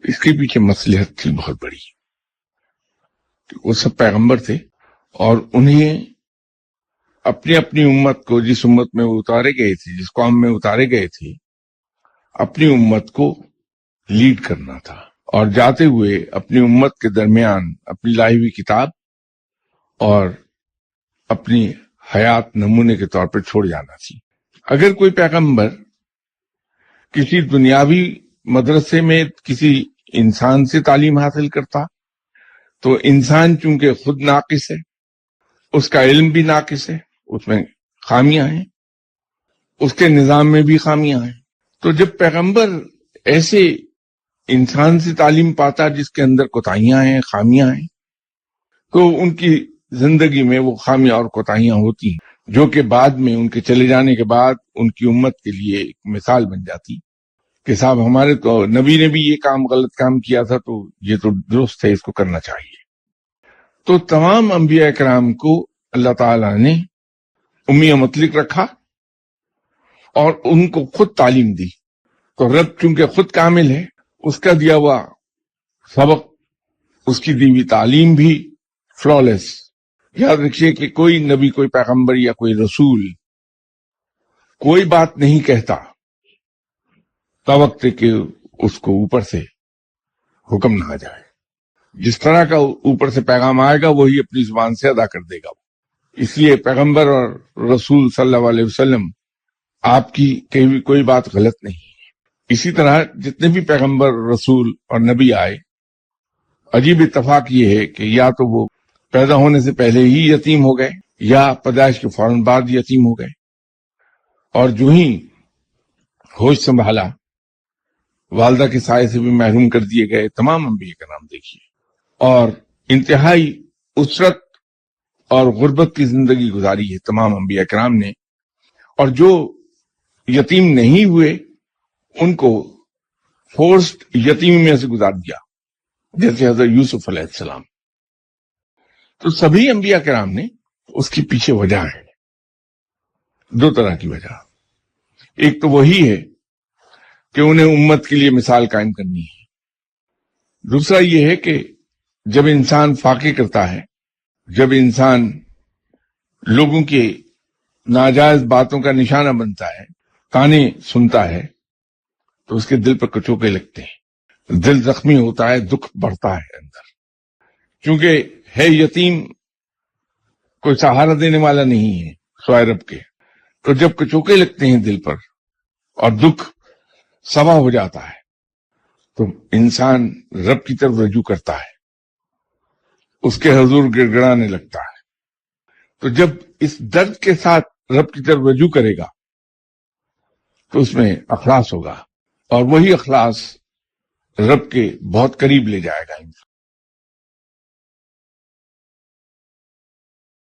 اس کے پیچھے مصلحت تھی بہت بڑی. وہ سب پیغمبر تھے اور انہیں اپنی اپنی امت کو، جس امت میں وہ اتارے گئے تھے، جس قوم میں اتارے گئے تھے، اپنی امت کو لیڈ کرنا تھا اور جاتے ہوئے اپنی امت کے درمیان اپنی لائی ہوئی کتاب اور اپنی حیات نمونے کے طور پر چھوڑ جانا تھی. اگر کوئی پیغمبر کسی دنیاوی مدرسے میں کسی انسان سے تعلیم حاصل کرتا تو انسان چونکہ خود ناقص ہے، اس کا علم بھی ناقص ہے، اس میں خامیاں ہیں، اس کے نظام میں بھی خامیاں ہیں. تو جب پیغمبر ایسے انسان سے تعلیم پاتا جس کے اندر کوتاہیاں ہیں، خامیاں ہیں، تو ان کی زندگی میں وہ خامیاں اور کوتاہیاں ہوتی ہیں، جو کہ بعد میں ان کے چلے جانے کے بعد ان کی امت کے لیے ایک مثال بن جاتی کہ صاحب ہمارے تو نبی نے بھی یہ غلط کام کیا تھا، تو یہ تو درست ہے، اس کو کرنا چاہیے. تو تمام انبیاء کرام کو اللہ تعالیٰ نے امی مطلق رکھا اور ان کو خود تعلیم دی. تو رب چونکہ خود کامل ہے، اس کا دیا ہوا سبق، اس کی دی ہوئی تعلیم بھی فلالیس. یاد رکھیے کہ کوئی نبی، کوئی پیغمبر یا کوئی رسول کوئی بات نہیں کہتا توقع کہ اس کو اوپر سے حکم نہ آ جائے. جس طرح کا اوپر سے پیغام آئے گا وہی اپنی زبان سے ادا کر دے گا. اس لیے پیغمبر اور رسول صلی اللہ علیہ وسلم آپ کی کہیں بھی کوئی بات غلط نہیں ہے. اسی طرح جتنے بھی پیغمبر، رسول اور نبی آئے، عجیب اتفاق یہ ہے کہ یا تو وہ پیدا ہونے سے پہلے ہی یتیم ہو گئے یا پیدائش کے فوراً بعد یتیم ہو گئے، اور جو ہی ہوش سنبھالا والدہ کے سائے سے بھی محروم کر دیے گئے. تمام انبیاء کا نام دیکھیے، اور انتہائی اسرت اور غربت کی زندگی گزاری ہے تمام انبیاء کرام نے. اور جو یتیم نہیں ہوئے ان کو فورسڈ یتیمی میں سے گزار دیا، جیسے حضرت یوسف علیہ السلام. تو سبھی انبیاء کرام نے اس کی پیچھے وجہ ہے، دو طرح کی وجہ. ایک تو وہی ہے کہ انہیں امت کے لیے مثال قائم کرنی ہے. دوسرا یہ ہے کہ جب انسان فاقے کرتا ہے، جب انسان لوگوں کے ناجائز باتوں کا نشانہ بنتا ہے، تانے سنتا ہے، تو اس کے دل پر کچوکے لگتے ہیں، دل زخمی ہوتا ہے، دکھ بڑھتا ہے اندر. چونکہ ہے یتیم، کوئی سہارا دینے والا نہیں ہے سوائے رب کے. تو جب کچوکے لگتے ہیں دل پر اور دکھ سوا ہو جاتا ہے تو انسان رب کی طرف رجوع کرتا ہے، اس کے حضور گڑ گڑانے لگتا ہے. تو جب اس درد کے ساتھ رب کی طرف رجوع کرے گا تو اس میں اخلاص ہوگا، اور وہی اخلاص رب کے بہت قریب لے جائے گا.